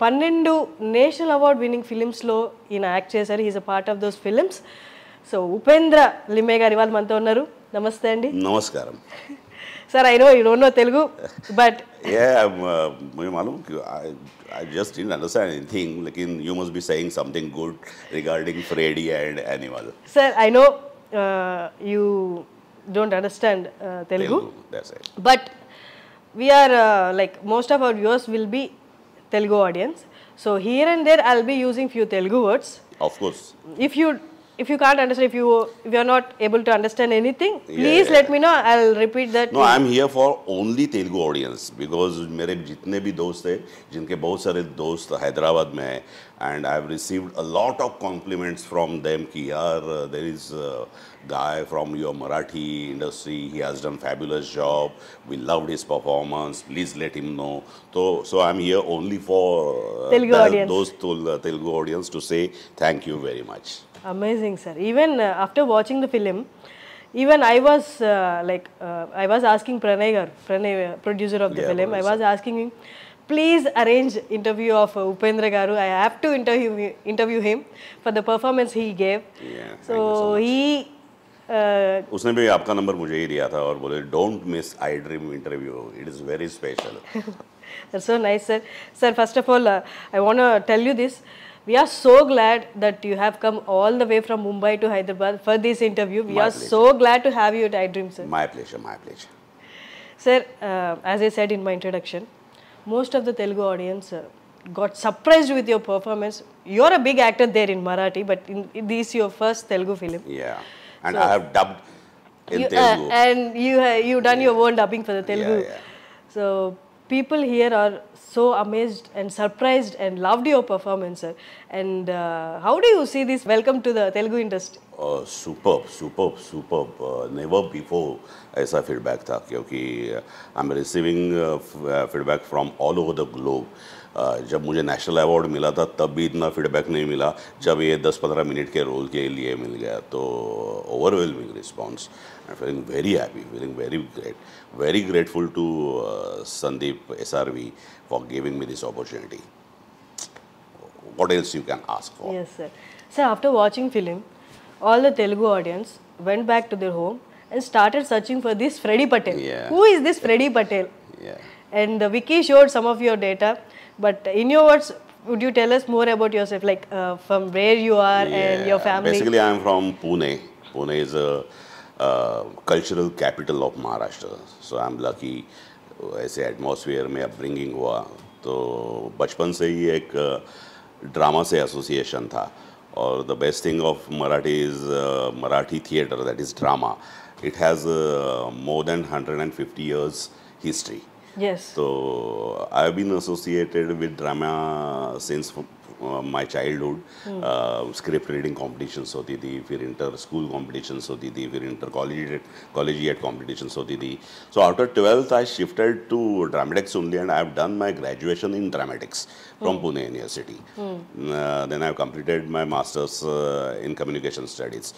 12 national award winning ఫిలిమ్స్లో ఈయన act చేశారు. He's a part of those films. So Upendra Limaye గారు ఇవాళ మనతో ఉన్నారు. నమస్తే అండి. नमस्कार. Sir, I know you don't know Telugu, but Yeah, मुझे मालूम कि I just didn't understand anything. लेकिन you must be saying something good regarding Freddy and Animal. sir, I know you don't understand Telugu, That's it. but we are like most of our viewers will be Telugu audience. So here and there I'll be using few Telugu words. Of course. If you can't understand, if you are not able to understand anything, please Yeah. let me know. I'll repeat that. No, I'm here for only Telugu audience because मेरे जितने भी दोस्त हैं, जिनके बहुत सारे दोस्त हैदराबाद में हैं, and I've received a lot of compliments from them कि यार there is a guy from your Marathi industry, he has done fabulous job, we loved his performance, please let him know. So I'm here only for Telugu audience. those Telugu audience to say thank you very much. Amazing, sir. Even after watching the film, even I was I was asking Pranay, producer of the Yeah, film, I producer. was asking him, please arrange interview of Upendra Garu. I have to interview him for the performance he gave. Yeah, So thank you so much. he. उसने भी आपका number मुझे ही दिया था और बोले don't miss I dream interview, it is very special. That's so nice, sir. Sir, first of all, I want to tell you this. We are so glad that you have come all the way from Mumbai to Hyderabad for this interview. We My are pleasure. so glad to have you at iDream, sir. My pleasure, my pleasure. Sir, as I said in my introduction, most of the Telugu audience got surprised with your performance. You're a big actor there in Marathi, but this is your first Telugu film. Yeah, and I have dubbed in Telugu. And you done your own dubbing for the Telugu. Yeah. So people here are so amazed and surprised and loved your performance, sir. And how do you see this? Welcome to the Telugu industry. Superb. Never before ऐसा feedback था क्योंकि I am receiving feedback from all over the globe. जब मुझे national award मिला था तब भी इतना फीडबैक नहीं मिला. जब ये 10-15 मिनट के रोल के लिए मिल गया तो overwhelming response. I am feeling very happy, feeling very great, very grateful to Sandeep SRV for giving me this opportunity. What else you can ask for? Yes, sir. Sir, after watching film, all the Telugu audience went back to their home and started searching for this Freddy Patel. Yeah. Who is this Freddy Patel? Yeah. And Vicky showed some of your data, but in your words, would you tell us more about yourself, like from where you are and your family? Basically, I am from Pune. Pune is a cultural capital of Maharashtra. So I am lucky. ऐसे atmosphere में upbringing हुआ तो बचपन से ही एक drama से association था. और the best thing of Marathi is Marathi theatre, that is drama. It has more than 150 years history. Yes. So I've been associated with drama since my childhood. Script reading competitions होती थी, फिर इंटर स्कूल कॉम्पिटिशन्स होती थी, फिर inter collegiate competitions होती थी. So after 12th I shifted to dramatics only and I have done my graduation in dramatics from Pune University. Then I have completed my masters in communication studies.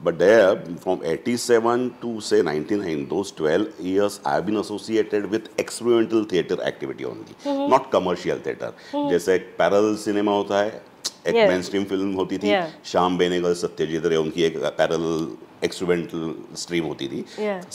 But there, from 87 to say 99, those 12 years, I have been associated with experimental theatre activity only, not commercial theatre. जैसे एक parallel cinema होता है, एक main stream film होती थी, श्याम बेनेगल, सत्यजीत रे, उनकी एक पैरेलल एक्सपेरिमेंटल स्ट्रीम होती थी.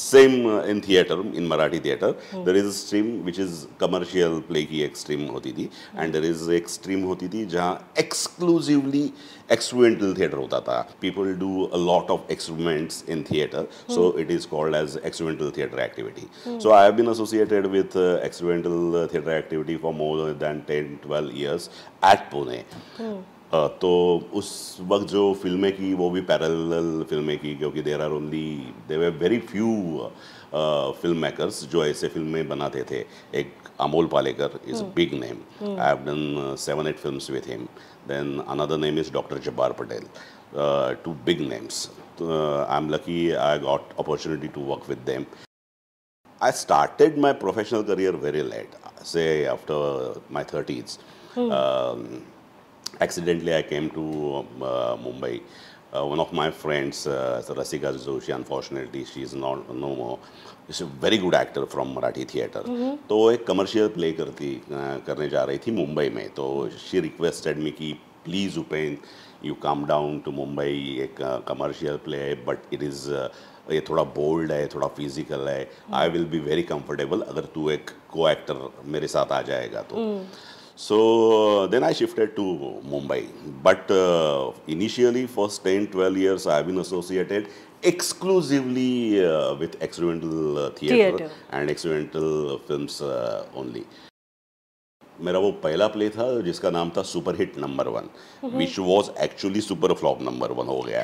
Same in theatre, in Marathi theatre there is a stream which is commercial play की एक स्ट्रीम होती थी, एंड देयर इज एक स्ट्रीम होती थी जहाँ एक्सक्लूसिवली एक्सपेरिमेंटल थिएटर होता था. People do a lot of experiments in theatre, so it is called as experimental theatre activity. So I have been associated with experimental theatre activity for more than 10-12 years at Pune. तो उस वक्त जो फिल्में की वो भी पैरेलल फिल्में की, क्योंकि there were very few film makers जो ऐसे फिल्में बनाते थे. एक Amol Palekar is a big name. I have done 7-8 films with him. Then another name is Dr. Jabbar Patel. Two big names. I'm lucky I got opportunity to work with them. I started my professional career very late, say after my 30s. Accidentally I came to Mumbai one of my friends, Rasika Joshi, unfortunately she is not no more. She's a very good actor from Marathi theatre. तो वो एक commercial play करने जा रही थी मुंबई में. तो she requested me कि please Upen you come down to Mumbai, एक कमर्शियल प्ले है but it is ये थोड़ा बोल्ड है, थोड़ा फिजिकल है. I will be very comfortable अगर तू एक को एक्टर मेरे साथ आ जाएगा तो. So then I shifted to Mumbai. But initially, for 10-12 years, I have been associated exclusively with experimental theatre and experimental films only. मेरा वो पहला प्ले था जिसका नाम था super hit number 1, which was actually super flop number 1 हो गया.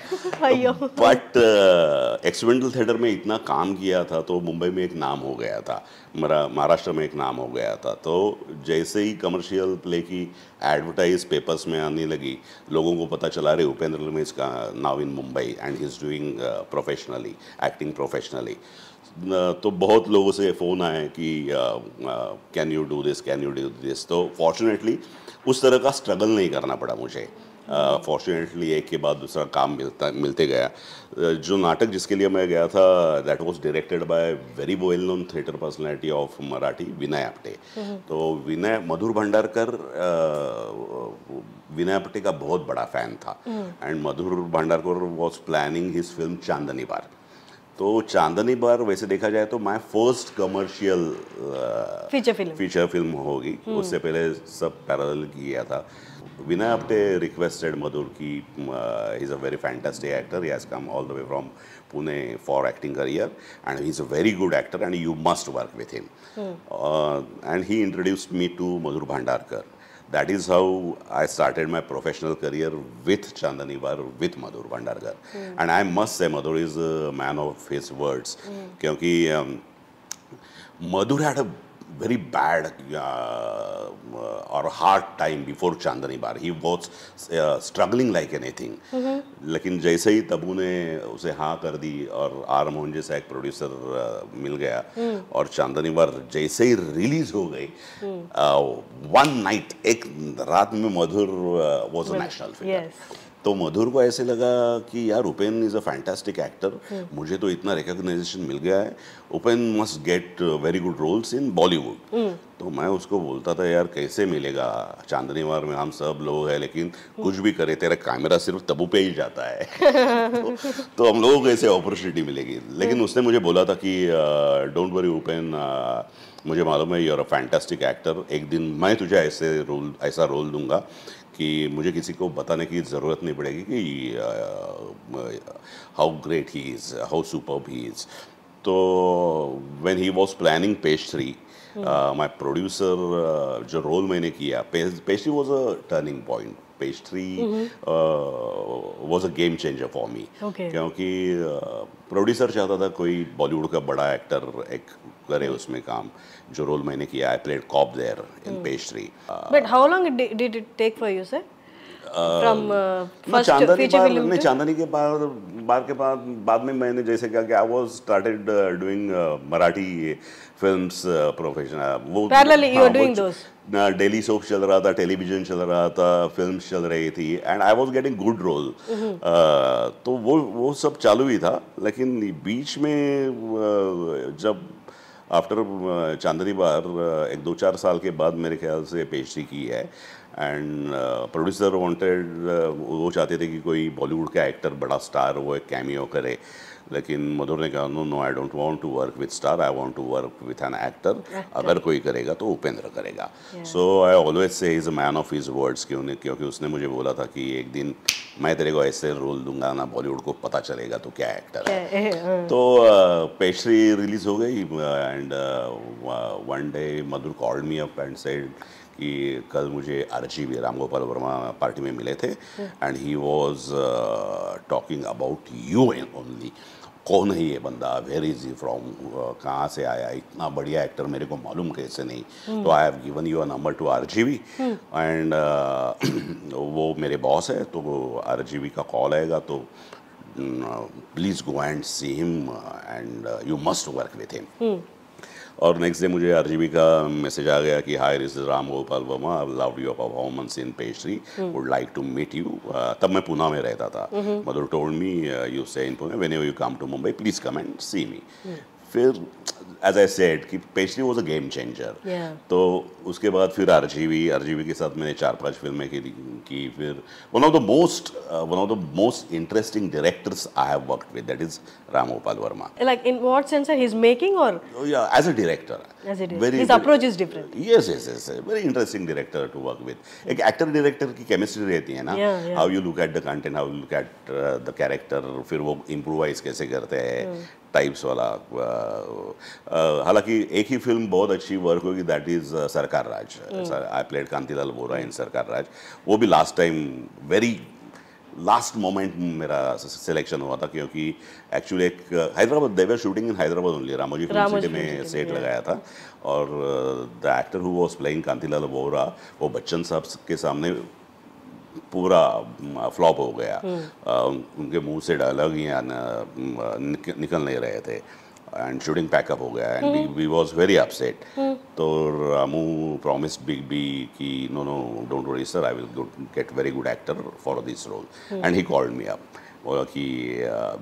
But experimental theatre में इतना काम किया था तो मुंबई में एक नाम हो गया था, महाराष्ट्र में एक नाम हो गया था. तो जैसे ही कमर्शियल प्ले की एडवर्टाइज पेपर्स में आने लगी, लोगों को पता चला रहे उपेंद्र रमेश का now in Mumbai and he is doing professionally, acting professionally. तो बहुत लोगों से फ़ोन आए कि can you do this, can you do this. तो फॉर्चुनेटली उस तरह का स्ट्रगल नहीं करना पड़ा मुझे. फॉर्चुनेटली एक के बाद दूसरा काम मिलते गया. जो नाटक जिसके लिए मैं गया था, that was directed by very well known theatre personality of Marathi, Vinay Apte. तो विनय, मधुर भंडारकर विनय आपटे का बहुत बड़ा फ़ैन था. And Madhur Bhandarkar was planning his film Chandni bar. तो चांदनी बार वैसे देखा जाए तो my first commercial feature film होगी. उससे पहले सब पैरेलल किया था. विनय आपटे रिक्वेस्टेड मधुर की, he is a very fantastic actor, he has come all the way from Pune for acting career and he is a very good actor and you must work with him. And he introduced me to Madhur Bhandarkar. That is how I started my professional career with Chandani Bar, with Madhur Bhandarkar. And I must say Madhur is a man of his words. क्योंकि Madhur had a very bad or hard time before Chandani Bar. He was struggling like anything. लेकिन जैसे ही तबू ने उसे हाँ कर दी और are Mohan जैसा एक प्रोड्यूसर मिल गया और चांदनी बार जैसे ही रिलीज हो गई, वन नाइट, एक रात में Madhur was a national figure. तो मधुर को ऐसे लगा कि यार Upen is a fantastic actor, मुझे तो इतना रिकॉग्नाइजेशन मिल गया है, Upen must get very good roles in Bollywood. तो मैं उसको बोलता था यार कैसे मिलेगा, चांदनी बार में हम सब लोग हैं लेकिन कुछ भी करे तेरा कैमरा सिर्फ तबू पे ही जाता है. तो हम लोगों को ऐसे अपॉर्चुनिटी मिलेगी. लेकिन उसने मुझे बोला था कि डोंट वरी उपेन, मुझे मालूम है you are a fantastic actor, एक दिन मैं तुझे ऐसा रोल दूंगा कि मुझे किसी को बताने की ज़रूरत नहीं पड़ेगी कि how great he is, how superb he is. तो when he was planning page 3, my producer, जो रोल मैंने किया, page 3 was a turning point. Page 3 was a game changer for me. क्योंकि प्रोड्यूसर चाहता था कोई बॉलीवुड का बड़ा एक्टर एक करे उसमें काम. जो रोल मैंने किया, I played cop there in page 3. But how long did it take for you sir from first feature film? Chandni के बाद में मैंने जैसे कहा कि I was started doing Marathi films professional. वो parallelly you are doing those. Daily soap चल रहा था, टेलीविजन चल रहा था, फिल्म्स चल रही थी and I was getting good role. तो वो सब चालू ही था. लेकिन बीच में जब आफ्टर चांदनी बार 1-2-4 साल के बाद मेरे ख्याल से पेशी की है एंड प्रोड्यूसर वांटेड, वो चाहते थे कि कोई बॉलीवुड का एक्टर बड़ा स्टार वो एक कैमियो करे. लेकिन मधुर ने कहा no I don't want to work with star, I want to work with an actor. अगर कोई करेगा तो उपेंद्र करेगा. सो I always say he is a man of his words. क्योंकि उसने मुझे बोला था कि एक दिन मैं तेरे को ऐसे रोल दूंगा ना, बॉलीवुड को पता चलेगा तो क्या एक्टर है. तो पेस्ट्री रिलीज हो गई and one day Madhur called me up and said कि कल मुझे RGV राम गोपाल वर्मा पार्टी में मिले थे and he was talking about you only. कौन है ये बंदा, वेयर इज ही फ्रॉम, कहाँ से आया, इतना बढ़िया एक्टर मेरे को मालूम कैसे नहीं. तो I have given you a number two RGV and वो मेरे बॉस है, तो वो RGV का कॉल आएगा तो please go and see him and you must work with him. और नेक्स्ट डे मुझे आरजीवी का मैसेज आ गया कि hi this is Ram Gopal Varma, I love your performance in pastry, would like to meet you. तब मैं पुणे में रहता था। Madhur told me you stay in Pune, whenever you come to Mumbai please come and see me. फिर एज आई सेड कि pastry was a game changer. तो उसके बाद फिर आरजीवी के साथ मैंने 4-5 फिल्में की। फिर one of the most interesting directors I have worked with, that is Ram Gopal Verma. Like in what sense? He's making or Yeah, as a director. as it is? His approach is different. Yes. Very interesting director to work with. एक actor director की chemistry रहती है ना, how you look at the content, how you look at the character, फिर वो improvise कैसे करते हैं, टाइप्स वाला। हालांकि एक ही फिल्म बहुत अच्छी वर्क होगी, दैट इज सरकार राज। आई प्लेड कांतिलाल बोरा इन सरकार राज। वो भी लास्ट मोमेंट मेरा सिलेक्शन हुआ था, क्योंकि एक्चुअली एक Hyderabad, they were shooting in Hyderabad only, Ramoji film city में सेट लगाया था। और the actor who was playing Kantilal Bora, वो बच्चन साहब के सामने पूरा फ्लॉप हो गया। उनके मुंह से डायलॉग ही निकल नहीं रहे थे, एंड शूटिंग पैकअप हो गया, and we was very upset. तो रामू प्रॉमिस्ड बिग बी कि no don't worry sir, I will get very good actor for this role, and he called me up. बोला कि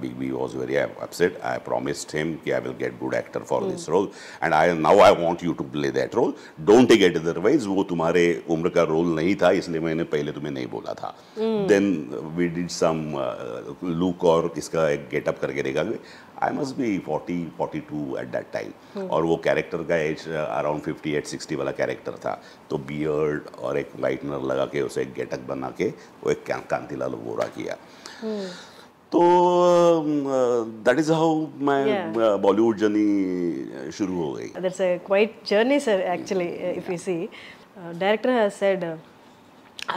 big B was very upset, I promised him कि I will get good actor for this role, and now I want you to play that role, don't take it otherwise, वो तुम्हारे उम्र का role नहीं था, इसलिए मैंने पहले तुम्हें नहीं बोला था। Then we did some look और इसका एक गेटअप करके देखा, I must be 40-42 at that time, और वो कैरेक्टर का एज अराउंड 58-60 वाला कैरेक्टर था। तो बियर्ड और एक वाइटनर लगा के उसे एक गेटअप बना के वो एक कांतिलाल बोरा किया। तो that is how my Bollywood journey शुरू हो गई। That's a quite journey, sir, actually, if you see. Director has said,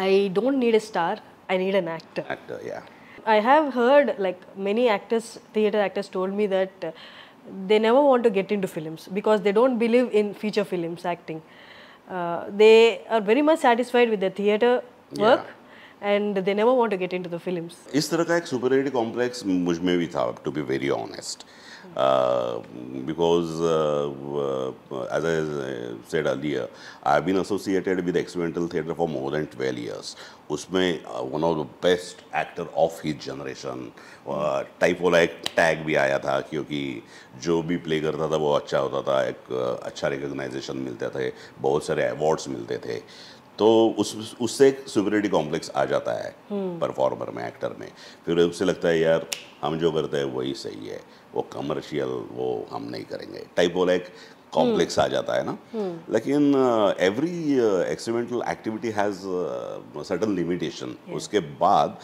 I don't need a star, I need an actor. Actor, yeah. I have heard, like, many actors, theatre actors told me that they never want to get into films because they don't believe in feature films acting. They are very much satisfied with their theatre work. And they never want to get into the films. इस तरह का एक superiority complex मुझ में भी था, to be very honest, because as I said earlier, I have been associated with experimental theatre for more than 12 years. उसमें one of the best actor of his generation type वाला एक tag भी आया था, क्योंकि जो भी प्ले करता था वो अच्छा होता था, एक अच्छा रिकग्नाइजेशन मिलते थे, बहुत सारे अवार्ड्स मिलते थे। तो उससे एक सुपरियरिटी कॉम्प्लेक्स आ जाता है परफॉर्मर में, एक्टर में। फिर उससे लगता है यार हम जो करते हैं वही सही है, वो कमर्शियल वो हम नहीं करेंगे, टाइप वाला एक कॉम्प्लेक्स आ जाता है ना। लेकिन every experimental activity has certain limitation. उसके बाद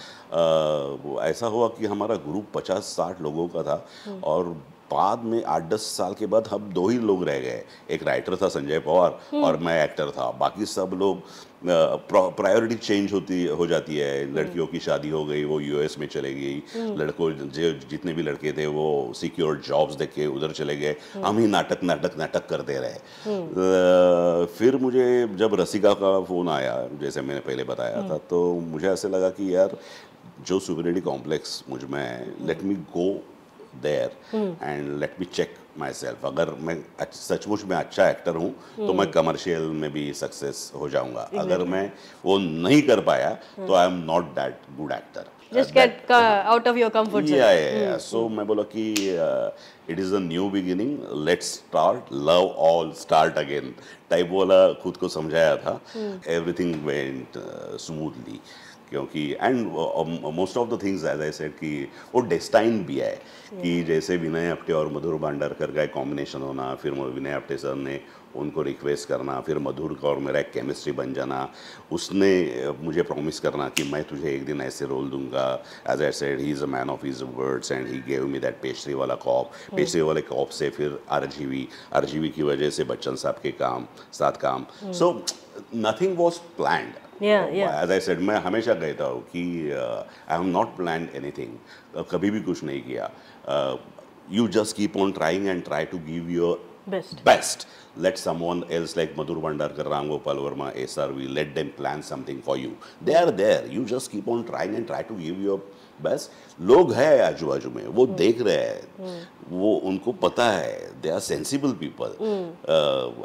ऐसा हुआ कि हमारा ग्रुप 50-60 लोगों का था, और बाद में 8-10 साल के बाद हम 2 ही लोग रह गए। एक राइटर था संजय पवार, और मैं एक्टर था। बाकी सब लोग प्रायोरिटी चेंज हो जाती है। लड़कियों की शादी हो गई, वो यूएस में चले गई, लड़कों जितने भी लड़के थे वो सिक्योर जॉब्स देख के उधर चले गए, हम ही नाटक करते रहे। फिर मुझे जब रसिका का फ़ोन आया, जैसे मैंने पहले बताया था, तो मुझे ऐसे लगा कि यार जो सुपरियरिटी कॉम्प्लेक्स मुझ में है, let me go there and let me check myself. अगर मैं सचमुच में अच्छा एक्टर हूँ तो मैं कमर्शियल में भी सक्सेस हो जाऊंगा। अगर मैं वो नहीं कर पाया तो आई am not that good actor. Just get out of your comfort zone. Yeah. So मैं बोला कि it is a new beginning, let's start, love all, start again type वाला खुद को समझाया था। Everything went smoothly, क्योंकि and most of the things as I said कि वो डेस्टाइन भी है कि जैसे विनय अपटे और मधुर भांडारकर का एक कॉम्बिनेशन होना, फिर विनय अपटे सर ने उनको रिक्वेस्ट करना, फिर मधुर का और मेरा एक केमिस्ट्री बन जाना, उसने मुझे प्रॉमिस करना कि मैं तुझे एक दिन ऐसे रोल दूंगा। As I said he is a man of his words and he gave me that pastry वाला कॉप। पेस्ट्री वाले कॉप से फिर आरजीवी की वजह से बच्चन साहब के साथ काम। So nothing was planned. As I said, मैं हमेशा कहता हूँ कि I have not planned anything, कभी भी कुछ नहीं किया। You just keep on trying and try to give your Best. best. Let someone else like Madhur Bhandarkar, Ram Gopal Verma, SRV, let them plan something for you. They are there. You just keep on trying and try to give your best. लोग हैं आजू बाजू में, वो देख रहे हैं, वो उनको पता है, they are sensible people.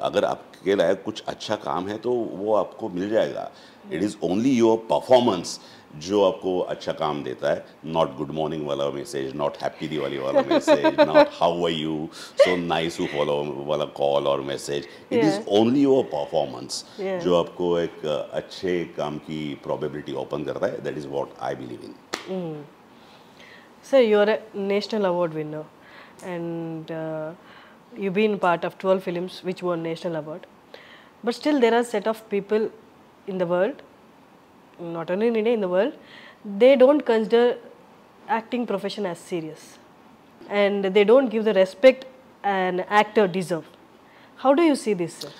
अगर आपके लायक कुछ अच्छा काम है तो वो आपको मिल जाएगा. It is only your performance जो आपको अच्छा काम देता है. नॉट गुड मॉर्निंग वाला मैसेज, नॉट हैप्पी दिवाली वाला message, not how are you, so nice to follow वाला कॉल और message. It is only your performance जो आपको एक अच्छे काम की प्रोबेबिलिटी ओपन करता है. That is what I believe in. Sir, you are a national award winner, and you've been part of 12 films which won national award. But still, there are a set of people in the world, not only in India, in the world, they don't consider acting profession as serious, and they don't give the respect an actor deserve. How do you see this, sir?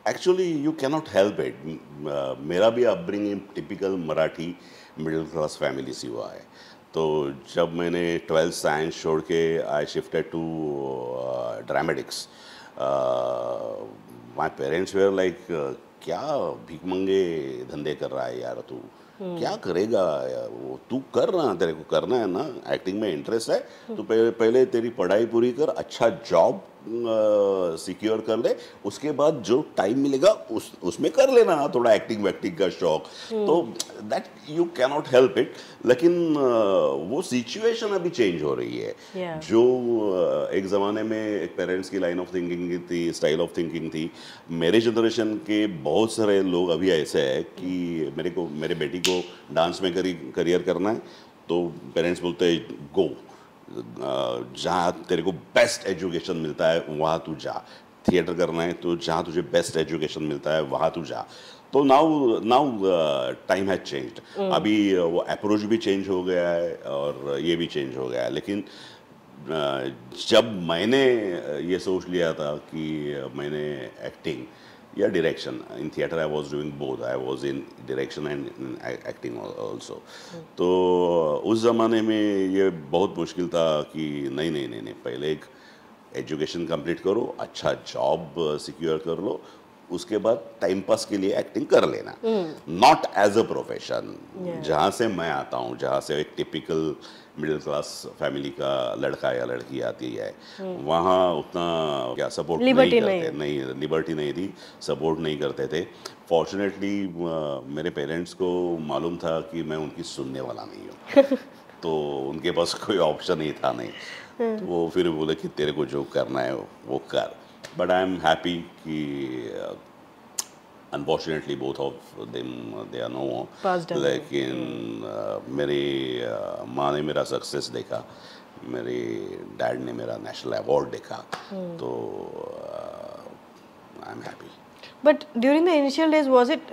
Actually, you cannot help it. मेरा भी upbringing typical Marathi middle class family से हुआ है. तो जब मैंने 12th science छोड़ के I shifted to dramatics, my parents were like, क्या भीख मंगे धंधे कर रहा है यार तू, क्या करेगा वो, तू कर रहा, तेरे को करना है ना, एक्टिंग में इंटरेस्ट है तो पहले तेरी पढ़ाई पूरी कर, अच्छा जॉब सिक्योर कर ले, उसके बाद जो टाइम मिलेगा उसमें कर लेना थोड़ा एक्टिंग वैक्टिंग का शौक. तो that you cannot help it. लेकिन वो सिचुएशन अभी चेंज हो रही है. जो एक ज़माने में एक पेरेंट्स की लाइन ऑफ थिंकिंग थी, स्टाइल ऑफ थिंकिंग थी, मेरे जनरेशन के बहुत सारे लोग अभी ऐसे हैं कि मेरे बेटी को डांस में करियर करना है तो पेरेंट्स बोलते हैं गो, जहाँ तेरे को बेस्ट एजुकेशन मिलता है वहाँ तू जा. थिएटर करना है तो जहाँ तुझे बेस्ट एजुकेशन मिलता है वहाँ तू जा. तो नाउ टाइम हैज चेंज्ड. अभी वो अप्रोच भी चेंज हो गया है और ये भी चेंज हो गया है. लेकिन जब मैंने ये सोच लिया था कि मैंने एक्टिंग या direction, in theatre I was doing both, I was in direction and acting also. तो उस ज़माने में ये बहुत मुश्किल था कि नहीं, पहले एक एजुकेशन कंप्लीट करो, अच्छा जॉब सिक्योर कर लो, उसके बाद टाइम पास के लिए एक्टिंग कर लेना, नॉट एज अ प्रोफेशन. जहाँ से मैं आता हूँ, जहाँ से एक टिपिकल मिडिल क्लास फैमिली का लड़का या लड़की आती है, वहाँ उतना क्या सपोर्ट नहीं करते, नहीं लिबर्टी नहीं थी, सपोर्ट नहीं करते थे. फॉर्चुनेटली मेरे पेरेंट्स को मालूम था कि मैं उनकी सुनने वाला नहीं हूँ तो उनके पास कोई ऑप्शन ही था नहीं. तो वो फिर बोले कि तेरे को जो करना है वो कर. बट आई एम हैप्पी कि unfortunately both of them they are no more. लेकिन मेरी माँ ने मेरा सक्सेस देखा, मेरे डैड ने मेरा नेशनल अवार्ड देखा, तो आई am happy. But during the initial days, was it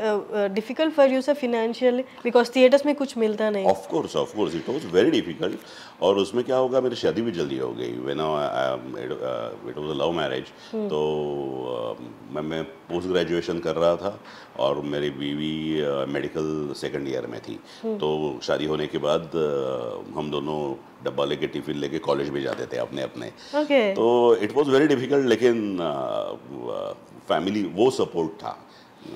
difficult for you, sir, financially? Because theaters में कुछ मिलता नहीं. Of course, it was very difficult. और उसमें क्या होगा, मेरी शादी भी जल्दी हो गई. When it was a love marriage. तो मैं पोस्ट ग्रेजुएशन कर रहा था और मेरी बीवी मेडिकल सेकंड ईयर में थी. तो शादी होने के बाद हम दोनों डब्बा लेके टिफिन लेके कॉलेज भी जाते थे अपने. तो इट वाज वेरी डिफिकल्ट. लेकिन फैमिली वो सपोर्ट था,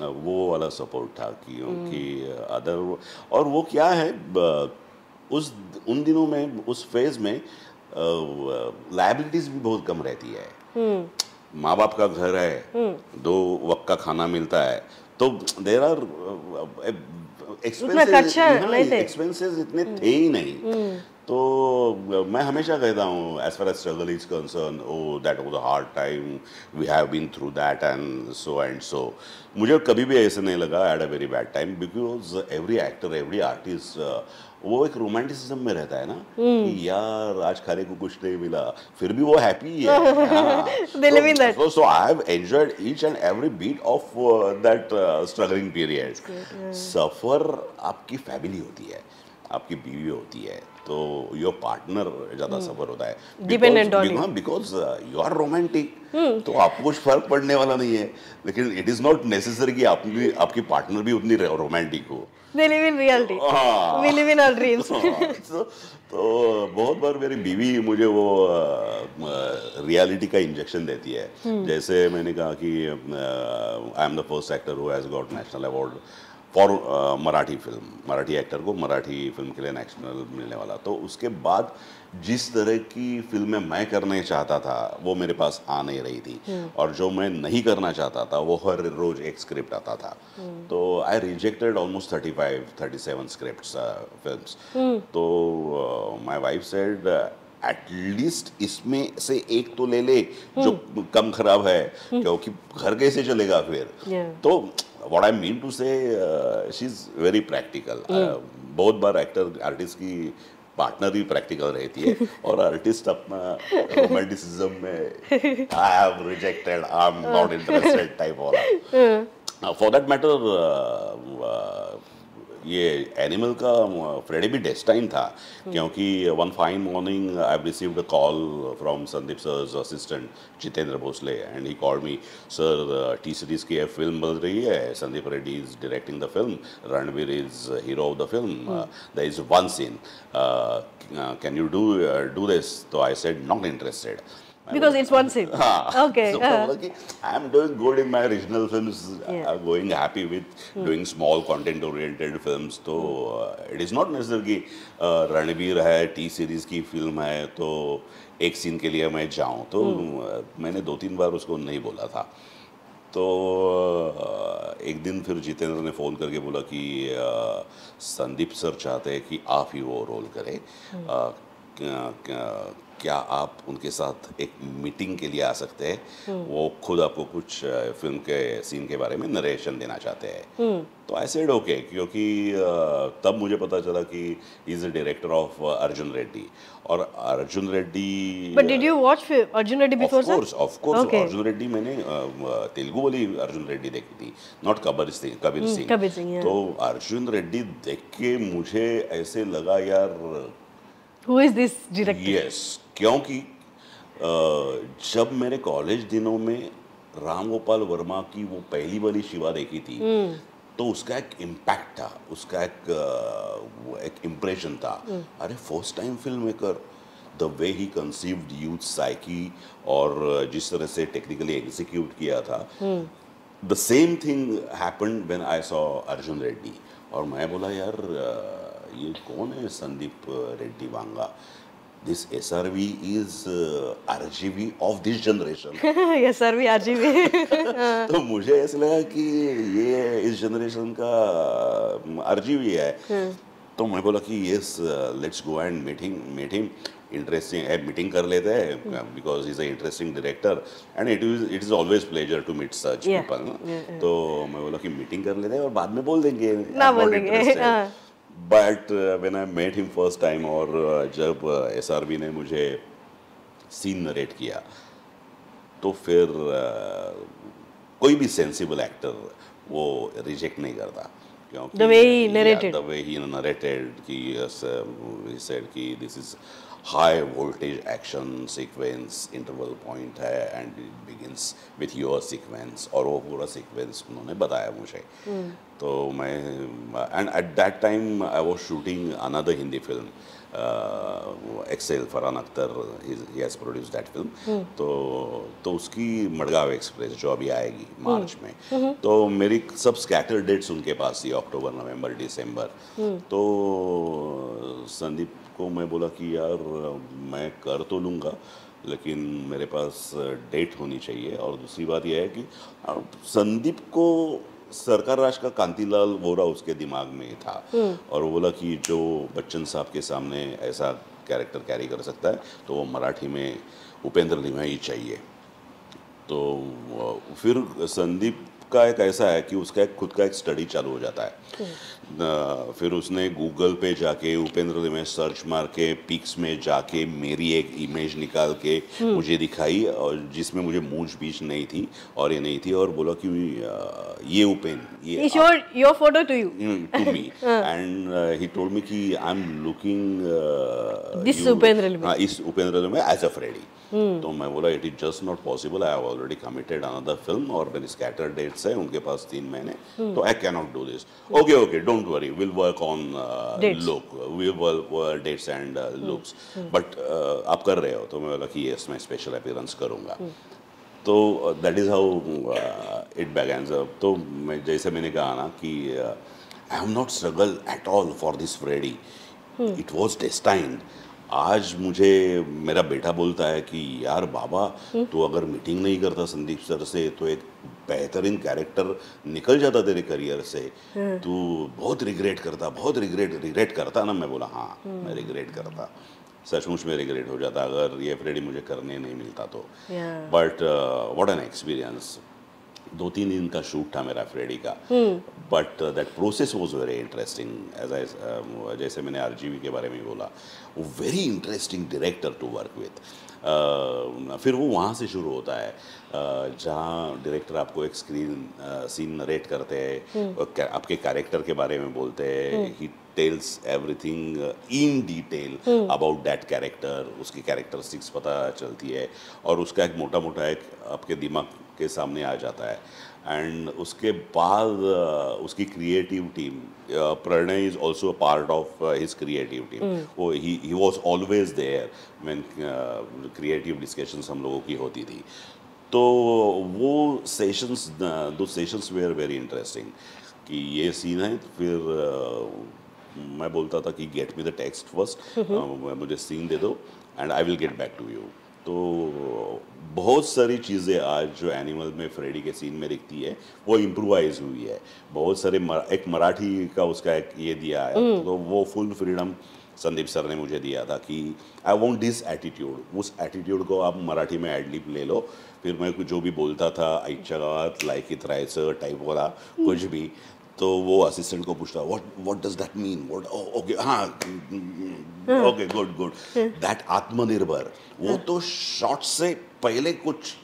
वो वाला सपोर्ट था क्योंकि अदर. और वो क्या है, उन दिनों में, उस फेज में लायबिलिटीज भी बहुत कम रहती है. माँ बाप का घर है, 2 वक्त का खाना मिलता है, तो देयर आर एक्सपेंसेस इतने थे ही नहीं. तो मैं हमेशा कहता हूँ, as far as struggle is concerned, oh that was a hard time, we have been through that and so. मुझे कभी भी ऐसे नहीं लगा I had a very bad time, because every actor, every artist वो एक रोमांटिसिज्म में रहता है ना कि यार आज खाने को कुछ नहीं मिला, फिर भी वो हैप्पी है. So I have enjoyed each and every beat of that struggling period. सफर आपकी फैमिली होती है, आपकी बीवी होती है तो योर पार्टनर ज़्यादा सफर होता है, Dependent on you. Because you are romantic, तो आपको कुछ फर्क पड़ने वाला नहीं है, लेकिन इट इज़ नॉट नेसेसरी कि आपकी पार्टनर भी उतनी रोमांटिक हो। They live in reality. हाँ। We live in our dreams. तो बहुत बार मेरी बीवी मुझे वो रियलिटी का इंजेक्शन देती है। जैसे मैंने कहा कि I am the first actor who has got national award for Marathi film, Marathi actor को मराठी फिल्म के लिए नेशनल मिलने वाला। तो उसके बाद जिस तरह की फिल्में मैं करने चाहता था वो मेरे पास आ नहीं रही थी, और जो मैं नहीं करना चाहता था वो हर रोज एक स्क्रिप्ट आता था। तो आई रिजेक्टेड ऑलमोस्ट 35-37 स्क्रिप्ट्स फिल्म्स। तो माय वाइफ सेड एटलीस्ट इसमें से एक तो ले ले जो कम खराब है, क्योंकि घर कैसे चलेगा फिर। तो what I mean to say she is very practical. बहुत बार एक्टर आर्टिस्ट की पार्टनर भी प्रैक्टिकल रहती है, और आर्टिस्ट अपना रोमांटिसिज्म में I have rejected, I am not interested type वाला। फॉर दैट मैटर ये एनिमल का फ्रेडी भी डेस्टाइन था, क्योंकि one fine morning I have received a call from Sandeep sir's assistant Jitendra Bhosle, and he called me, sir T Series की film बन रही है, Sandeep Reddy is directing the film, Ranveer is hero of the film, there is one scene, can you do this? तो I said not interested Because it's one scene. Okay. So I am doing good in my original films. I'm going happy with doing small content-oriented films. तो it is not necessary कि रणबीर है, T Series की film है तो एक scene के लिए मैं जाऊँ। तो मैंने 2-3 बार उसको नहीं बोला था। तो एक दिन फिर जितेंद्र ने फ़ोन करके बोला कि संदीप सर चाहते हैं कि आप ही वो रोल करें, क्या आप उनके साथ एक मीटिंग के लिए आ सकते हैं? वो खुद आपको कुछ फिल्म के सीन के बारे में नरेशन देना चाहते हैं। तो आई सेड ओके, क्योंकि तब मुझे पता चला कि ही is a director of Arjun Reddy, और Arjun Reddy. But did you watch Arjun Reddy before, sir? Of course. Okay. Arjun Reddy मैंने तेलुगु वाली अर्जुन रेड्डी देखी थी, नॉट कबीर सिंह। कबीर सिंह, yeah. तो अर्जुन रेड्डी देख के मुझे ऐसे लगा यार Who is this director? Yes, क्योंकि जब मेरे कॉलेज दिनों में राम गोपाल वर्मा की वो पहली वाली शिवा देखी थी, तो उसका एक इम्पैक्ट था, उसका एक इम्प्रेशन था। अरे first time film maker, the way he conceived youth psyche, और जिस तरह से टेक्निकली एग्जीक्यूट किया था, the same thing happened when I saw Arjun Reddy. और मैं बोला यार ये कौन है Sandeep Reddy Vanga? This SRV is RGV of this generation. SRV RGV। तो मुझे ऐसा लगा कि ये इस जनरेशन का RGV है। तो मैं बोला कि yes, let's go and meet him. Interesting है, मीटिंग कर लेते हैं, because is a interesting director, and it is always pleasure to meet such people. तो मैं बोला कि मीटिंग कर लेते हैं और बाद में बोल देंगे, ना बोल देंगे। But when I met him first time, और जब SRV ने मुझे सीन नरेट किया, तो फिर कोई भी सेंसिबल एक्टर वो रिजेक्ट नहीं करता, क्योंकि the way he narrated, the way he narrated कि he said कि this is high voltage action sequence, interval point है, and it begins with your sequence, और वो पूरा sequence उन्होंने बताया मुझे। तो मैं and at that time I was shooting another Hindi film, Excel, Farhan Akhtar, he has produced that film। तो उसकी मडगांव एक्सप्रेस जो अभी आएगी मार्च में, तो मेरी सब स्कैटर डेट्स उनके पास थी, अक्टूबर, नवंबर, दिसंबर। तो संदीप को मैं बोला कि यार मैं कर तो लूँगा, लेकिन मेरे पास डेट होनी चाहिए। और दूसरी बात यह है कि संदीप को सरकार राज का कांतिलाल वोरा उसके दिमाग में था, और वो बोला कि जो बच्चन साहब के सामने ऐसा कैरेक्टर कैरी कर सकता है तो वो मराठी में उपेंद्र लिम्हा ही चाहिए। तो फिर संदीप का एक ऐसा है कि उसका एक खुद का एक स्टडी चालू हो जाता है। फिर उसने गूगल पे जाके उपेंद्र में सर्च मार के पिक्स में जाके मेरी एक इमेज निकाल के मुझे दिखाई, और जिसमें मुझे मूंछ बीच नहीं थी और ये नहीं थी, और बोला कि ये उपेंद्र, ये He showed your photo to you. to me and he told me कि I'm looking This Upendra Limit. हाँ, इस उपेंद्र में एज अ फ्रेडी। तो मैं बोला it is just not possible, I have already committed another film और मेरी scatter dates है उनके पास 3 महीने, तो I can not do this. Okay okay don't worry, will work on look, will work dates and looks, but आप कर रहे हो? तो मैं बोला कि यस मैं स्पेशल अपीयरेंस करूँगा। तो that is how it begins. तो मैं जैसे मैंने कहा ना कि I have not struggle at all for this Freddy, it was destined. आज मुझे मेरा बेटा बोलता है कि यार बाबा तू अगर मीटिंग नहीं करता संदीप सर से तो एक बेहतरीन कैरेक्टर निकल जाता तेरे करियर से, तू बहुत रिग्रेट करता ना। मैं बोला हाँ मैं रिग्रेट करता, सचमुच में रिग्रेट हो जाता अगर ये फ्रेडी मुझे करने नहीं मिलता तो। But what an experience. 2-3 दिन का शूट था मेरा फ्रेडी का, but that process was very interesting. As I जैसे मैंने आरजीवी के बारे में बोला, वो very interesting director to work with. फिर वो वहाँ से शुरू होता है जहाँ डायरेक्टर आपको एक सीन नरेट करते हैं, आपके कैरेक्टर के बारे में बोलते हैं, he tells everything in detail about that character, उसकी कैरेक्टरिस्टिक्स पता चलती है और उसका एक मोटा मोटा एक आपके दिमाग के सामने आ जाता है। एंड उसके बाद उसकी creative team, Pranay is also a part of his creative team, वो he was always there when creative discussions हम लोगों की होती थी। तो वो सेशंस, दो सेशंस वेयर वेरी इंटरेस्टिंग कि ये सीन है, फिर मैं बोलता था कि get me the text first, मुझे सीन दे दो and I will get back to you. तो बहुत सारी चीज़ें आज जो एनिमल में फ्रेडी के सीन में दिखती है वो इम्प्रोवाइज हुई है। बहुत सारे एक मराठी का उसका एक ये दिया है, तो वो फुल फ्रीडम संदीप सर ने मुझे दिया था कि आई वॉन्ट दिस एटीट्यूड, उस एटीट्यूड को आप मराठी में एडलिप ले लो। फिर मैं जो भी बोलता था आईच्या गावात लायकीत राहायचं टाइप वाला कुछ भी, तो वो असिस्टेंट को पूछता what does that mean, okay हाँ ओके गुड दैट आत्मनिर्भर, वो तो शॉट से पहले कुछ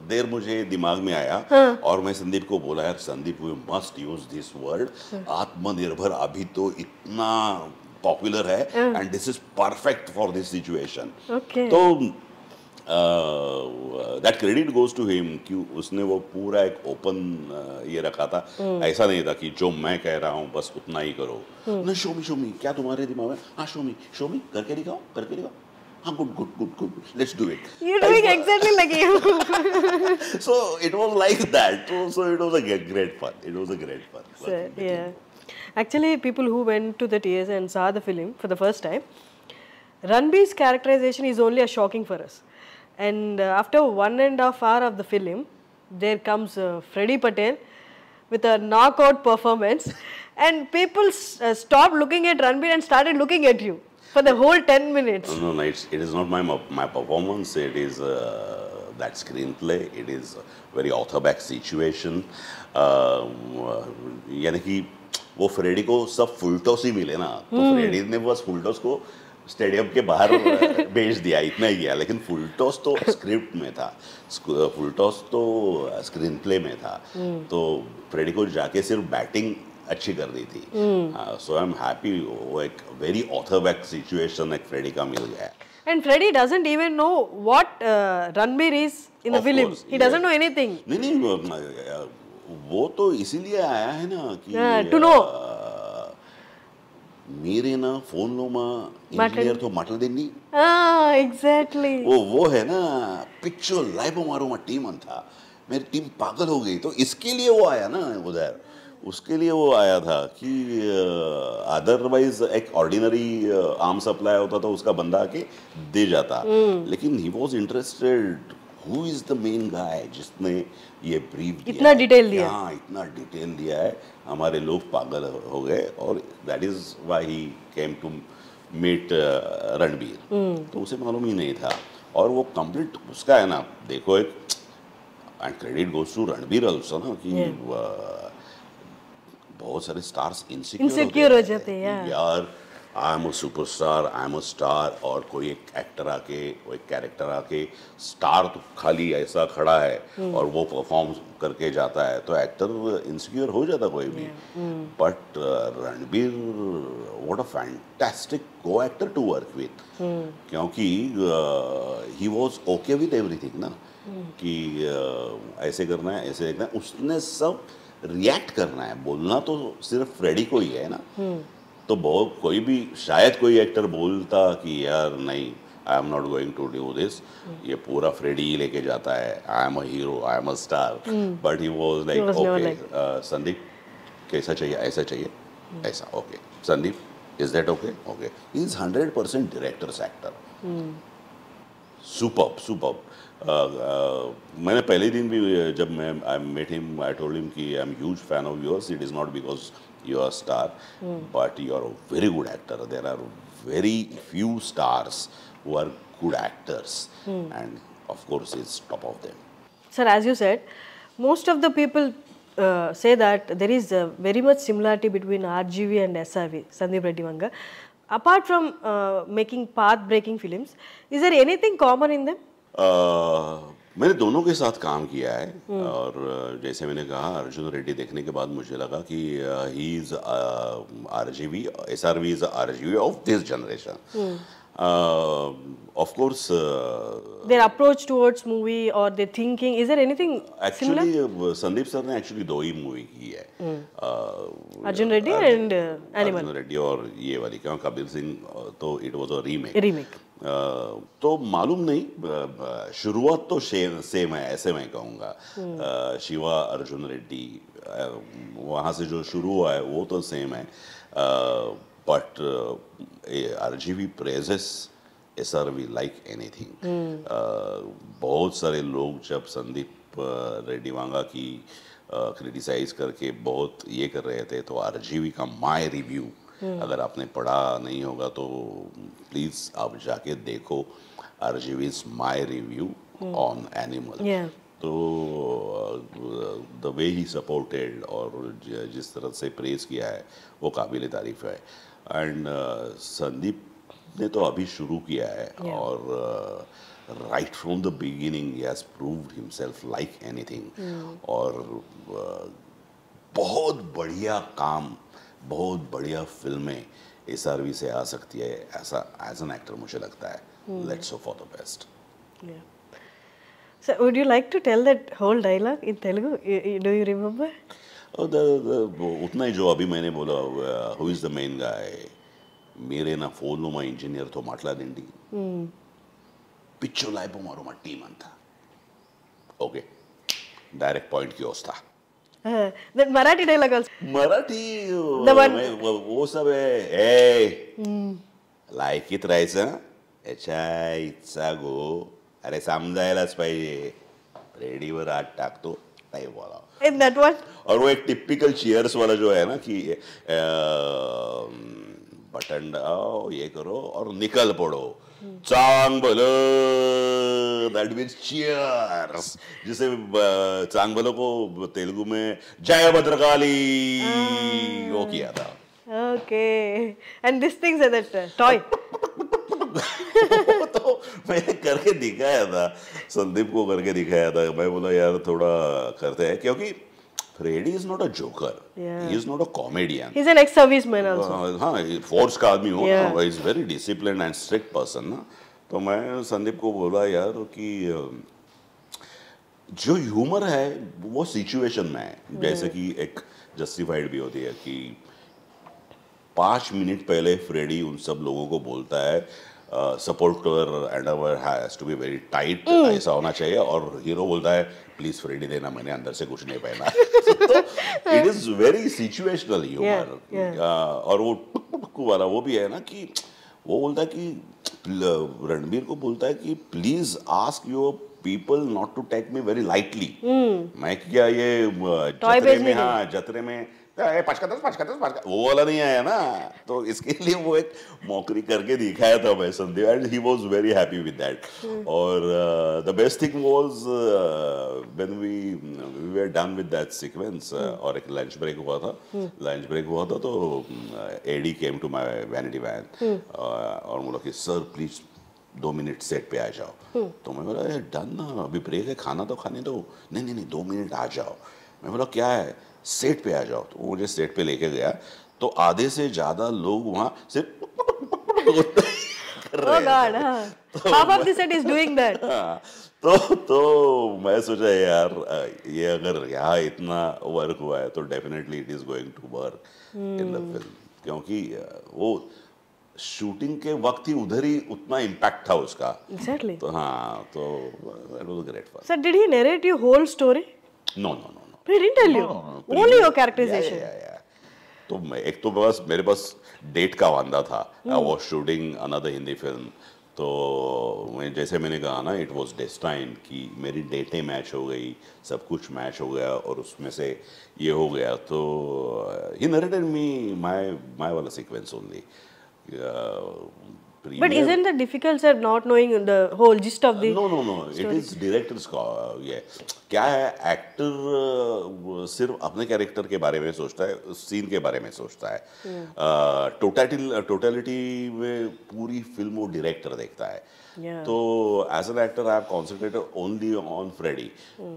देर मुझे दिमाग में आया और मैं संदीप को बोला यार Sandeep we must use this word Aatmanirbhar, अभी तो इतना पॉपुलर है and this is perfect for this situation. तो that credit goes to him कि उसने वो पूरा एक ओपन ये रखा था। ऐसा नहीं था कि जो मैं कह रहा हूँ बस उतना ही करो, ना शो मी क्या तुम्हारे दिमाग में, हाँ शो मी करके दिखाओ हाँ good let's do it. You're doing exactly like you. So it was like that. So it was a great fun. So, yeah. Actually, people who went to the theaters and saw the film for the first time, Ranbir's characterization is only a shocking for us. And after 1.5 hours of the film, there comes Freddie Patel with a knockout performance, and people stopped looking at Ranbir and started looking at you for the whole 10 minutes. No, it is not my performance. It is that screenplay. It is a very author-backed situation. यानी कि वो Freddy को सब full toss ही मिले ना, तो Freddy ने बस फुलटॉस को स्टेडियम के बाहर भेज दिया, इतना ही किया। लेकिन फुलटॉस तो स्क्रिप्ट में था, फुलटॉस तो स्क्रीन प्ले में था, तो फ्रेडी को जाके सिर्फ बैटिंग अच्छी कर दी थी। सो आई एम हैप्पी, वो एक वेरी ऑथर बैक सिचुएशन एक फ्रेडी का मिल गया। And Freddie doesn't even know what Ranbir is in the film. He doesn't know anything. नहीं, वो तो इसीलिए आया है ना कि to know. मेरे ना फोन लो माँ इंजीनियर तो मटल देनी। Exactly. वो है ना पिक्चर लाइव हमारो में टीम था, मेरी टीम पागल हो गई, तो इसके लिए वो आया ना उधर, उसके लिए वो आया था कि अदरवाइज एक ऑर्डिनरी आर्म सप्लाई होता तो उसका बंदा आके दे जाता, लेकिन he was interested who is the main guy जिसने ये ब्रीफ दिया, इतना डिटेल दिया, हाँ इतना डिटेल दिया है, हमारे लोग पागल हो गए, और that is why he came to meet Ranbir. तो उसे मालूम ही नहीं था, और वो कंप्लीट उसका है ना, देखो एक and credit goes to Ranbir also ना कि बहुत सारे स्टार्स Insecure हो जाते हैं, yeah. यार आई am a superstar, I am a star, और कोई एक एक्टर आके, कोई कैरेक्टर आके, स्टार तो खाली ऐसा खड़ा है और वो परफॉर्म करके जाता है, तो एक्टर इनसिक्योर हो जाता कोई भी. But Ranbir, what a fantastic को एक्टर टू वर्क विथ, क्योंकि he was okay with everything ना, कि ऐसे करना है, ऐसे देखना है, उसने सब रिएक्ट करना है. बोलना तो सिर्फ फ्रेडी को ही है ना. तो बहुत कोई भी, शायद कोई एक्टर बोलता कि यार नहीं, I am not going to do this, ये पूरा फ्रेडी ही लेके जाता है, I am a hero, I am a star. But he was like, okay Sandeep कैसा चाहिए, ऐसा चाहिए, ऐसा, okay Sandeep is that okay, okay. He is 100% director's actor. Superb, superb. मैंने पहले दिन भी जब मैं I met him, I told him कि I am huge fan of yours. It is not because you are star, but you are a very good actor. There are very few stars who are good actors, and of course he's top of them. Sir, as you said, most of the people say that there is very much similarity between RGV and SRV, Sandeep Reddy Vanga. Apart from making path-breaking films, is there anything common in them? मैंने दोनों के साथ काम किया है, और जैसे मैंने कहा, अर्जुन रेड्डी देखने के बाद मुझे लगा कि he is RGV, SRV is RGV of this generation. Of course, their approach towards movie or their thinking, is there anything actually, similar? Sandeep sir ने एक्चुअली दो ही मूवी की है, Arjun Reddy and Animal. Arjun Reddy और ये वाली, क्यों कबीर सिंह तो इट वाज अ Remake. तो मालूम नहीं, शुरुआत तो सेम है, ऐसे मैं कहूँगा. शिवा अर्जुन रेड्डी, वहाँ से जो शुरू हुआ है वो तो सेम है, but RGV praises SRV like anything. बहुत सारे लोग जब संदीप रेड्डी वांगा की क्रिटिसाइज करके बहुत ये कर रहे थे, तो RGV का माय रिव्यू, अगर आपने पढ़ा नहीं होगा तो प्लीज आप जाके देखो. RGV's my review on animal. तो द वे ही सपोर्टेड और जिस तरह से प्रेज किया है वो काबिल तारीफ है. एंड संदीप ने तो अभी शुरू किया है, और right from the beginning he has proved himself like anything. और बहुत बढ़िया काम, बहुत बढ़िया फिल्में SRV से आ सकती है, ऐसा एज एन एक्टर मुझे लगता है. Let's hope for the best. So, would you like to tell that whole dialogue in Telugu? Do you remember? उतना ही जो अभी मैंने बोला, who is the main guy, मेरे నా ఫోన్ మా ఇంజనీర్ తో మాట్లాడండి, పిచ్చోలు అయిపోమారు మా టీం అంతా. ఓకే, డైరెక్ట్ పాయింట్ కి వస్తా. That Marathi dialogue also. Marathi The one- वो सब है. ए लायकीत राहायचं, याच्या इच्छा गो, अरे समजायलाच पाहिजे. रेडीवर हात टाकतो, नाही बोला. In that one? और वो एक टिपिकल चीयर्स वाला जो है ना कि बटन डाओ, ये करो और निकल पड़ो, चांग बोलो, दैट मीन्स चीयर्स. जिसे चांग बोलो को तेलुगु में जय भद्रकाली वो किया था. Okay. And this thing is that toy. तो मैंने करके दिखाया था, संदीप को करके दिखाया था. मैं बोला यार थोड़ा करते हैं, क्योंकि Freddy is not a joker, he is not a comedian. He's an ex-serviceman also. हाँ, फोर्स का आदमी हो, Yeah. Is very discipline and strict person ना. तो मैं संदीप को बोला यार कि जो ह्यूमर है वो सिचुएशन में है. जैसे कि एक जस्टिफाइड भी होती है कि 5 मिनट पहले फ्रेडी उन सब लोगों को बोलता है supporter underwear has to be very tight, ऐसा होना चाहिए, और हीरो बोलता है प्लीज फ्रेडी देना, मैंने अंदर से कुछ नहीं पहना. तो it is very situational humour. और वो टुक टुक वाला वो भी है ना, कि वो बोलता है कि रणबीर को बोलता है कि please ask your people not to take me very lightly. मैं क्या ये Toy जतरे based में, नहीं है। हाँ जतरे में पाँच का दस वो वाला नहीं आया ना, तो इसके लिए वो एक मौकरी करके दिखाया था मैं Sandeep, and he was very happy with that. और the best thing was when we were done with that sequence, और एक लंच ब्रेक हुआ था तो AD came to my vanity van और बोला कि सर प्लीज 2 मिनट सेट पे आ जाओ. तो मैं बोला डन ना, अभी ब्रेक है, खाना तो खाने दो. नहीं 2 मिनट आ जाओ. मैं बोला क्या है, सेट पे आ जाओ. तो वो मुझे सेट पे लेके गया, तो आधे से ज्यादा लोग वहां सिर्फ कर Oh रहे God, थे. हाँ. Half of the set is doing that. हाँ, तो मैं सोचा यार ये अगर यहाँ इतना वर्क हुआ है तो definitely it is going to work in the film, क्योंकि वो शूटिंग के वक्त ही उधर ही उतना इम्पैक्ट था उसका. Exactly. तो हाँ, तो it was great fun. Sir, did he narrate your whole story? No. He didn't tell you. Only your characterization. तो एक तो बस मेरे पास डेट का वांदा था. I was shooting another Hindi film, तो जैसे मैंने कहा ना, इट वाज डेस्टाइन कि मेरी डेटें मैच हो गई, सब कुछ मैच हो गया और उसमें से ये हो गया. तो ही नरेटेड मी माय वाला sequence only. But isn't that difficult, sir, not knowing the whole gist of the... No. It is director's call. क्या है, एक्टर सिर्फ अपने कैरेक्टर के बारे में सोचता है, सीन के बारे में सोचता है. टोटलिटी में पूरी फिल्म वो डायरेक्टर देखता है. तो as an actor I have concentrated only on Freddy.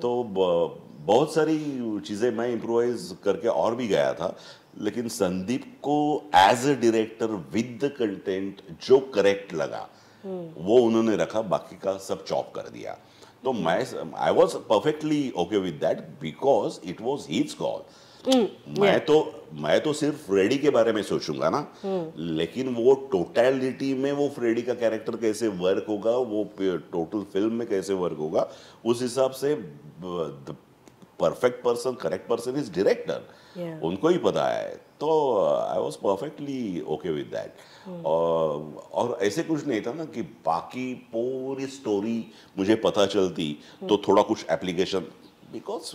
तो बहुत सारी चीजें मैं इम्प्रोवाइज करके और भी गया था, लेकिन संदीप को as a director with the content जो करेक्ट लगा वो उन्होंने रखा, बाकी का सब चॉप कर दिया. तो I was perfectly okay with that because it was his call. मैं तो सिर्फ फ्रेडी के बारे में सोचूंगा ना, लेकिन वो टोटलिटी में वो फ्रेडी का कैरेक्टर कैसे वर्क होगा, वो टोटल फिल्म में कैसे वर्क होगा, उस हिसाब से perfect person, correct person is director. उनको ही पता है. तो I was perfectly okay with that. और ऐसे कुछ नहीं था ना कि बाकी पूरी स्टोरी मुझे पता चलती तो थोड़ा कुछ एप्लीकेशन, बिकॉज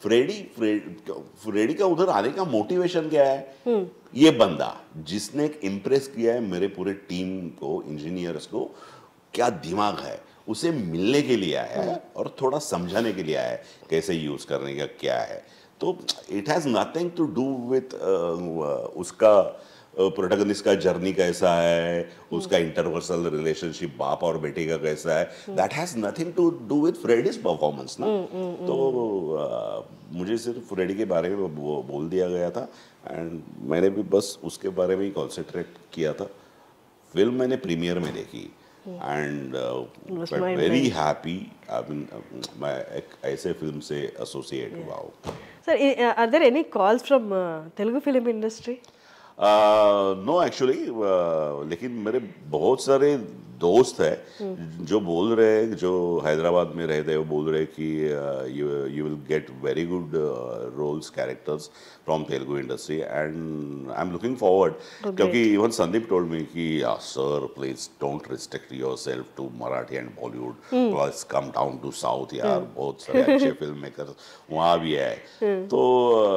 फ्रेडी का उधर आने का मोटिवेशन क्या है, ये बंदा जिसने इम्प्रेस किया है मेरे पूरे टीम को, इंजीनियर्स को, क्या दिमाग है, उसे मिलने के लिए आया है और थोड़ा समझाने के लिए आया है कैसे यूज करने का क्या है. तो it has nothing to do with उसका प्रोटैगनिस्ट का जर्नी कैसा है, उसका इंटरपर्सनल रिलेशनशिप बाप और बेटे का कैसा है. That has nothing to do with Freddy's performance ना. तो मुझे सिर्फ फ्रेडी के बारे में बोल दिया गया था एंड मैंने भी बस उसके बारे में ही कॉन्सेंट्रेट किया था. फिल्म मैंने प्रीमियर में देखी एंड वेरी हैप्पी. मैं एक ऐसे फिल्म से एसोसिएट हुआ हूँ. Sir, are there any calls from Telugu film industry? No actually, लेकिन मेरे बहुत सारे दोस्त हैं जो बोल रहे हैं, जो हैदराबाद में रहते हैं, वो बोल रहे हैं कि you will get very good roles, characters from Telugu industry and I am looking forward. क्योंकि इवन संदीप टोल्ड मी कि sir please don't restrict yourself to Marathi and Bollywood, plus come down to south. यार बहुत सारे अच्छे फिल्म मेकर वहाँ भी है. तो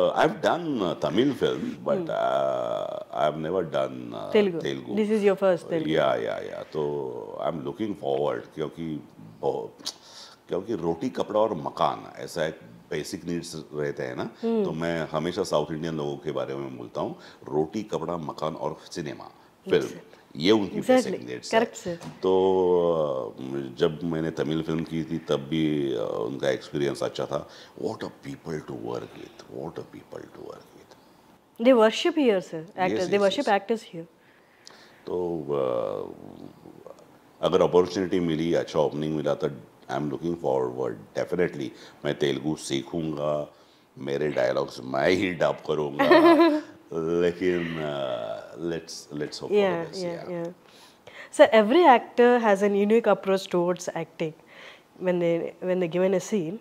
आई have done Tamil film but I have never done Telugu. This is your first Telugu. या तो आई एम लुकिंग फॉरवर्ड, क्योंकि रोटी कपड़ा और मकान ऐसा एक बेसिक नीड्स रहते हैं ना. तो मैं हमेशा साउथ इंडियन लोगों के बारे में बोलता हूँ, रोटी कपड़ा मकान और सिनेमा फिल्म, ये उनकी बेसिक नीड्स है. तो जब मैंने तमिल फिल्म की थी तब भी उनका एक्सपीरियंस अच्छा था. What a people to work with, what a people to work with. They worship here, sir. Actors. They worship actors here. तो अगर अपॉर्चुनिटी मिली, अच्छा ओपनिंग मिला तो आई एम लुकिंग फॉरवर्ड डेफिनेटली. मैं तेलुगु सीखूंगा, मेरे डायलॉग्स मैं ही डब करूंगा, लेकिन let's hope for the best. Yeah. Sir, every actor has a unique approach towards acting. When they given a scene,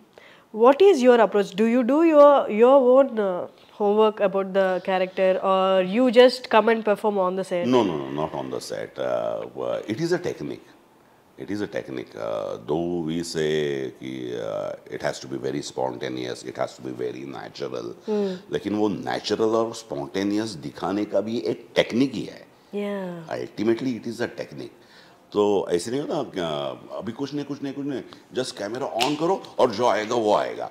what is your approach? Do you do your own homework about the character, or you just come and perform on the set? No, not on the set. It is a technique. It is a technique. Though we say कि it has to be very spontaneous, it has to be very natural. लेकिन वो natural और spontaneous दिखाने का भी एक technique ही है. Yeah. Ultimately, it is a technique. तो ऐसे नहीं होता अभी कुछ नहीं जस्ट कैमरा ऑन करो और जो आएगा वो आएगा.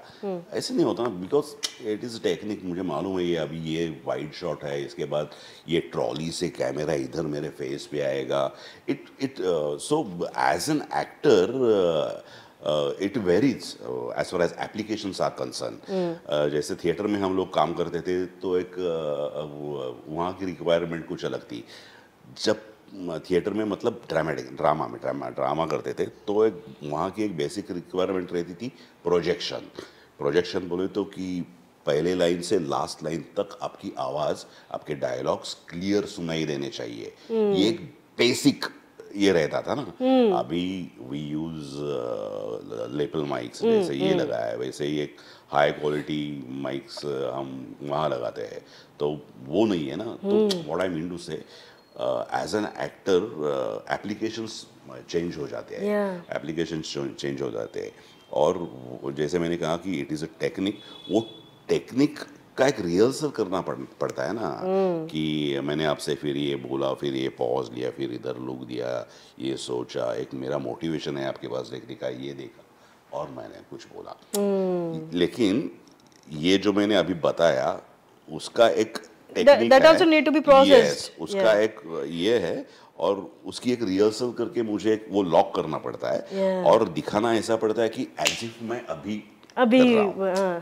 ऐसे नहीं होता ना, बिकॉज इट इज टेक्निक. मुझे मालूम है ये अभी ये वाइड शॉट है, इसके बाद ये ट्रॉली से कैमरा इधर मेरे फेस पे आएगा. It so as an actor it varies as far as applications are concerned. जैसे थिएटर में हम लोग काम करते थे तो एक वहाँ की रिक्वायरमेंट कुछ अलग थी. जब थिएटर में मतलब ड्रामा करते थे तो एक वहाँ की एक बेसिक रिक्वायरमेंट रहती थी प्रोजेक्शन बोले तो कि पहले लाइन से लास्ट लाइन तक आपकी आवाज़, आपके डायलॉग्स क्लियर सुनाई देने चाहिए. ये एक बेसिक ये रहता था ना. अभी वी यूज लेपल माइक्स, जैसे ये लगा है वैसे ही एक हाई क्वालिटी माइक्स हम वहाँ लगाते हैं, तो वो नहीं है ना. तो what I mean to say as an actor applications change हो जाते हैं, एप्लीकेशंस चेंज हो जाते हैं. और जैसे मैंने कहा कि इट इज़ अ टेक्निक. वो टेक्निक का एक रिहर्सल करना पड़ता है ना. कि मैंने आपसे फिर ये बोला, फिर ये पॉज लिया, फिर इधर लुक दिया, ये सोचा, एक मेरा मोटिवेशन है आपके पास देखने का, ये देखा और मैंने कुछ बोला. लेकिन ये जो मैंने अभी बताया उसका एक that also need to be processed. Yes, उसका एक ये है और उसकी एक रिहर्सल करके मुझे वो लॉक करना पड़ता है और दिखाना ऐसा पड़ता है कि एज इफ मैं अभी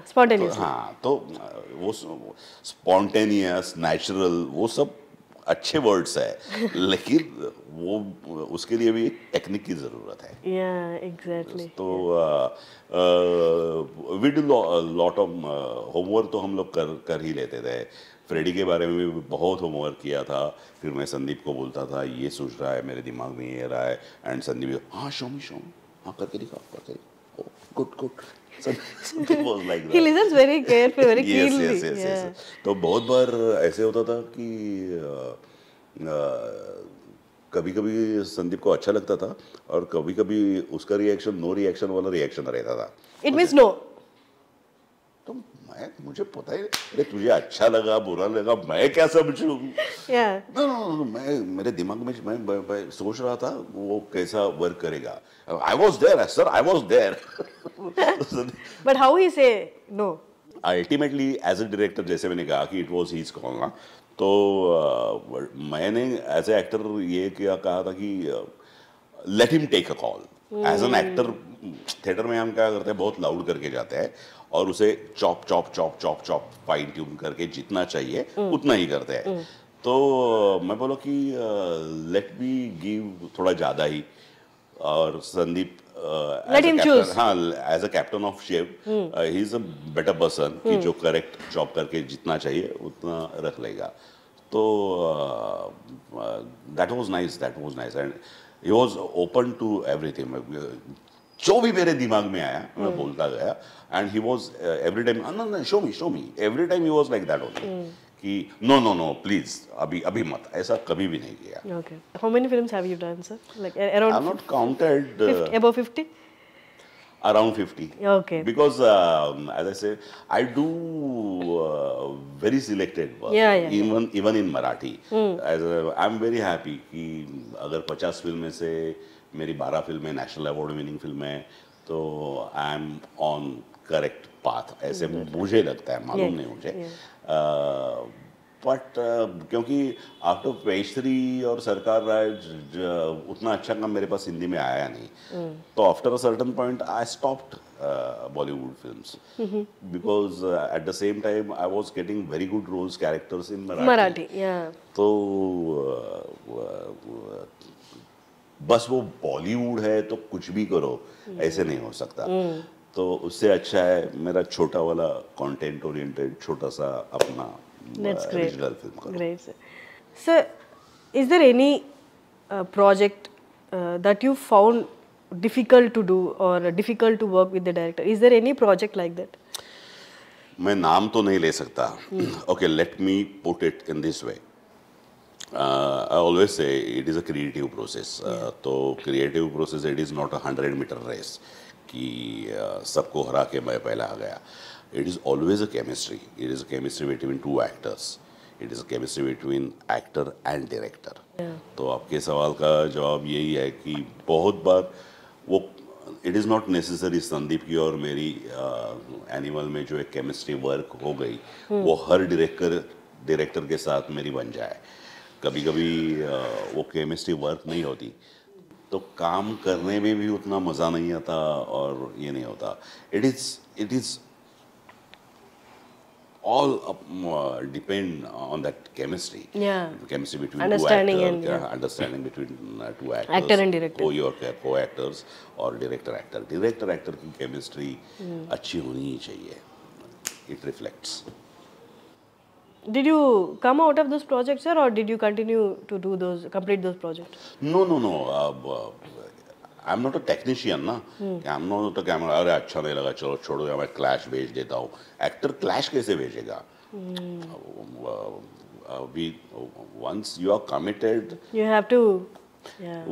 स्पॉन्टेनियस. हाँ, तो वो स्पॉन्टेनियस, नेचुरल, वो सब अच्छे वर्ड्स है लेकिन वो उसके लिए भी टेक्निक की जरूरत है. एग्जैक्टली. तो we do lot of homework तो हम लोग कर ही लेते थे. फ्रेडी के बारे में भी बहुत होमवर्क किया था. फिर मैं संदीप को बोलता था ये सोच रहा है, मेरे दिमाग में ये रहा है, एंड संदीप हाँ शो मी हाँ करके दिखाओ, good. Something was like that. He listens very carefully, very keenly. Yes. तो बहुत बार ऐसे होता था कि कभी कभी संदीप को अच्छा लगता था और कभी कभी उसका रिएक्शन नो रिएक्शन वाला रिएक्शन रहता था. It means no. तो मुझे पता ही नहीं, तुझे अच्छा लगा बुरा लगा मैं क्या समझूं. No, मैं मेरे दिमाग में मैं सोच रहा था वो कैसा वर्क करेगा. I was there, sir, I was there. But how he say no? Ultimately, as a director, जैसे मैंने कहा कि it was his call ना, तो मैंने as a actor ये क्या कहा था कि let him take a call. As an actor, theatre में हम क्या करते हैं, बहुत लाउड करके जाते हैं और उसे चॉप फाइन ट्यून करके जितना चाहिए उतना ही करते हैं. तो मैं बोला कि लेट मी गिव थोड़ा ज़्यादा ही. और संदीप let him choose. हाँ, as a captain of ship he is a better person कि जो करेक्ट चॉप करके जितना चाहिए उतना रख लेगा. तो that was nice and he was open to everything. जो भी मेरे दिमाग में आया मैं बोलता गया and he was every time no show me every time he was like that only कि नो प्लीज अभी मत, ऐसा कभी भी नहीं किया. Okay. How many films have you done, sir? Like around I've not counted. Above 50? Around 50. Okay. Because as I said, I do very selected work. Yeah. Even in Marathi. I'm very happy कि अगर 50 film में से मेरी 12 फिल्में national award winning film है तो I am on correct path. ऐसे मुझे लगता है, मालूम नहीं मुझे. बट क्योंकि आफ्टर पेशरी और सरकार राज उतना अच्छा काम मेरे पास हिंदी में आया नहीं, तो after a certain point I stopped Bollywood films because at the same time I was getting very good roles characters in Marathi. तो बस वो बॉलीवुड है तो कुछ भी करो ऐसे नहीं हो सकता. तो उससे अच्छा है मेरा छोटा वाला कंटेंट ओरिएंटेड छोटा सा अपना ओरिजिनल फिल्म करो. Great, sir. Sir, is there any project that you found difficult to do or difficult to work with the director? Is there any project like that? मैं नाम तो नहीं ले सकता. Okay, let me put it in this way. I always say it is a creative process. तो creative process it is not a 100-meter race कि सबको हरा के मैं पहला आ गया. It is always a chemistry. It is a chemistry between two actors. It is a chemistry between actor and director. तो आपके सवाल का जवाब यही है कि बहुत बार वो it is not necessary Sandeep की और मेरी एनिमल में जो एक केमिस्ट्री वर्क हो गई वो हर डायरेक्टर के साथ मेरी बन जाए. कभी कभी वो केमिस्ट्री वर्क नहीं होती तो काम करने में भी उतना मज़ा नहीं आता और ये नहीं होता. It is all depend on that chemistry. Yeah. Chemistry between Understanding two and, actors, yeah. understanding between two actors, Actor and director. co-actors और director actor की chemistry अच्छी होनी ही चाहिए. It reflects. Did you come out of those projects, sir, or did you continue to complete those projects? No. I'm not a technician ना. I'm not a camera. अरे अच्छा नहीं लगा चलो छोड़ो या मैं क्लैश भेज देता हूँ. एक्टर क्लैश कैसे भेजेगा? We once you are committed. You have to, yeah.